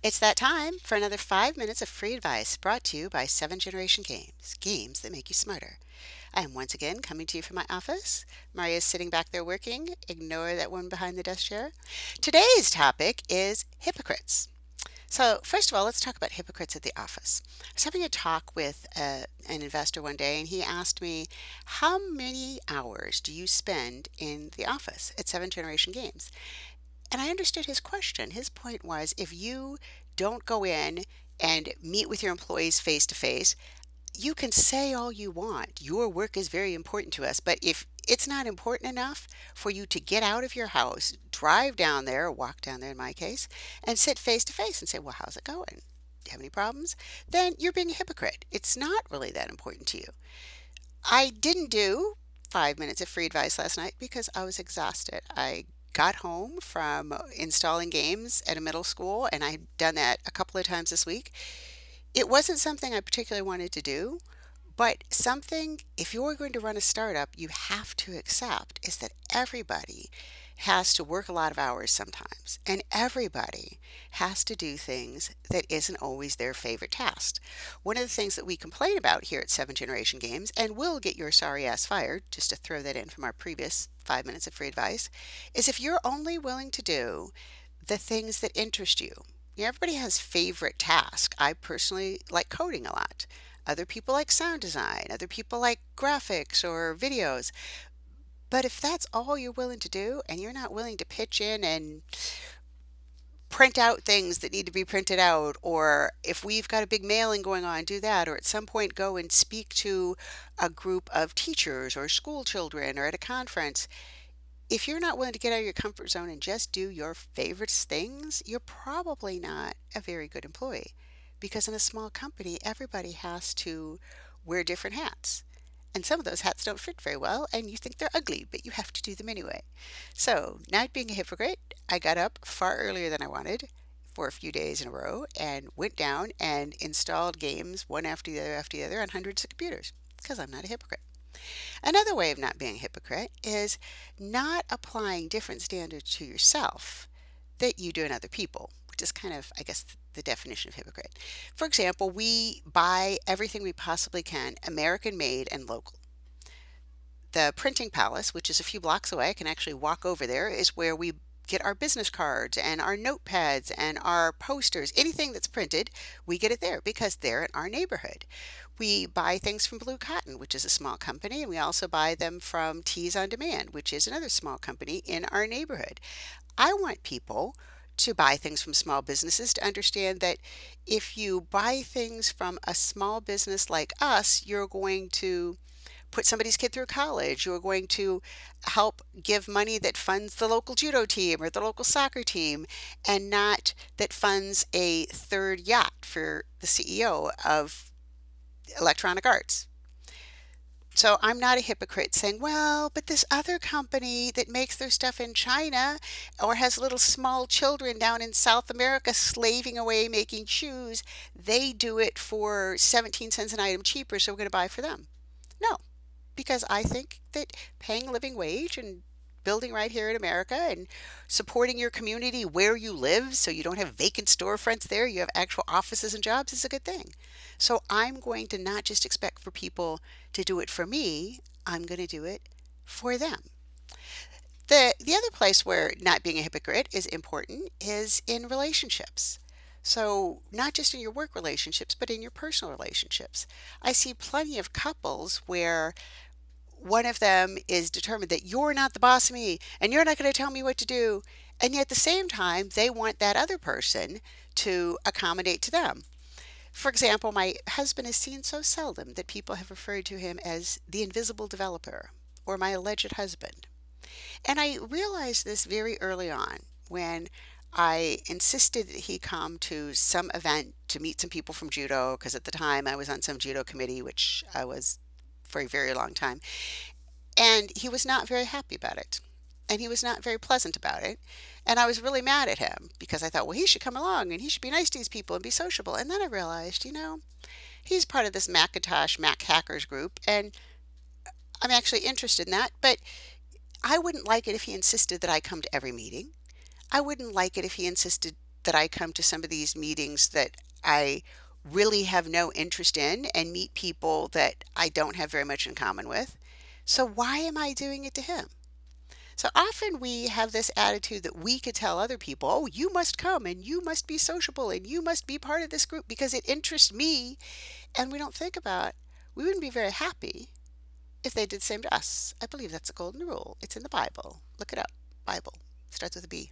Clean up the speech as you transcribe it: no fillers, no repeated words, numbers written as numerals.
It's that time for another 5 minutes of free advice brought to you by 7 Generation games that make you smarter. I am once again coming to you from my office. Maria's sitting back there working. Ignore that one behind the desk chair. Today's topic is hypocrites. So, first of all, let's talk about hypocrites at the office. I was having a talk with an investor one day, and he asked me, how many hours do you spend in the office at 7 Games? And I understood his question. His point was if you don't go in and meet with your employees face to face, you can say all you want. Your work is very important to us. But if it's not important enough for you to get out of your house, drive down there, or walk down there in my case, and sit face to face and say, well, how's it going? Do you have any problems? Then you're being a hypocrite. It's not really that important to you. I didn't do 5 minutes of free advice last night because I was exhausted. I got home from installing games at a middle school, and I've done that a couple of times this week. It wasn't something I particularly wanted to do, but something, if you're going to run a startup, you have to accept is that everybody has to work a lot of hours sometimes, and everybody has to do things that isn't always their favorite task. One of the things that we complain about here at 7 Games, and will get your sorry ass fired, just to throw that in from our previous 5 minutes of free advice, is if you're only willing to do the things that interest you. Everybody has favorite tasks. I personally like coding a lot. Other people like sound design. Other people like graphics or videos. But if that's all you're willing to do and you're not willing to pitch in and print out things that need to be printed out, or if we've got a big mailing going on, do that, or at some point go and speak to a group of teachers or school children or at a conference, if you're not willing to get out of your comfort zone and just do your favorite things, you're probably not a very good employee. Because in a small company, everybody has to wear different hats. And some of those hats don't fit very well, and you think they're ugly, but you have to do them anyway. So, not being a hypocrite, I got up far earlier than I wanted for a few days in a row and went down and installed games one after the other on hundreds of computers because I'm not a hypocrite. Another way of not being a hypocrite is not applying different standards to yourself that you do in other people, which is kind of, I guess, the definition of hypocrite. For example, we buy everything we possibly can American made and local. The printing palace, which is a few blocks away, I can actually walk over there, is where we get our business cards and our notepads and our posters. Anything that's printed, we get it there because they're in our neighborhood. We buy things from Blue Cotton, which is a small company, and we also buy them from Tees on Demand, which is another small company in our neighborhood. I want people to buy things from small businesses to understand that if you buy things from a small business like us, you're going to put somebody's kid through college. You're going to help give money that funds the local judo team or the local soccer team, and not that funds a third yacht for the CEO of Electronic Arts. So I'm not a hypocrite saying, well, but this other company that makes their stuff in China or has little small children down in South America slaving away making shoes, they do it for 17 cents an item cheaper, so we're going to buy for them. No, because I think that paying a living wage and building right here in America and supporting your community where you live so you don't have vacant storefronts there, you have actual offices and jobs is a good thing. So I'm going to not just expect for people to do it for me, I'm going to do it for them. The other place where not being a hypocrite is important is in relationships. So, not just in your work relationships, but in your personal relationships. I see plenty of couples where one of them is determined that you're not the boss of me and you're not going to tell me what to do. And yet at the same time, they want that other person to accommodate to them. For example, my husband is seen so seldom that people have referred to him as the invisible developer or my alleged husband. And I realized this very early on when I insisted that he come to some event to meet some people from judo, because at the time I was on some judo committee, which I was for a very long time. And he was not very happy about it. And he was not very pleasant about it. And I was really mad at him because I thought, well, he should come along and he should be nice to these people and be sociable. And then I realized, he's part of this Macintosh Mac hackers group, and I'm actually interested in that. But I wouldn't like it if he insisted that I come to every meeting. I wouldn't like it if he insisted that I come to some of these meetings that I really have no interest in and meet people that I don't have very much in common with. So why am I doing it to him? So often we have this attitude that we could tell other people, oh, you must come and you must be sociable and you must be part of this group because it interests me. And we don't think about, we wouldn't be very happy if they did the same to us. I believe that's a golden rule. It's in the Bible. Look it up. Bible. Starts with a B.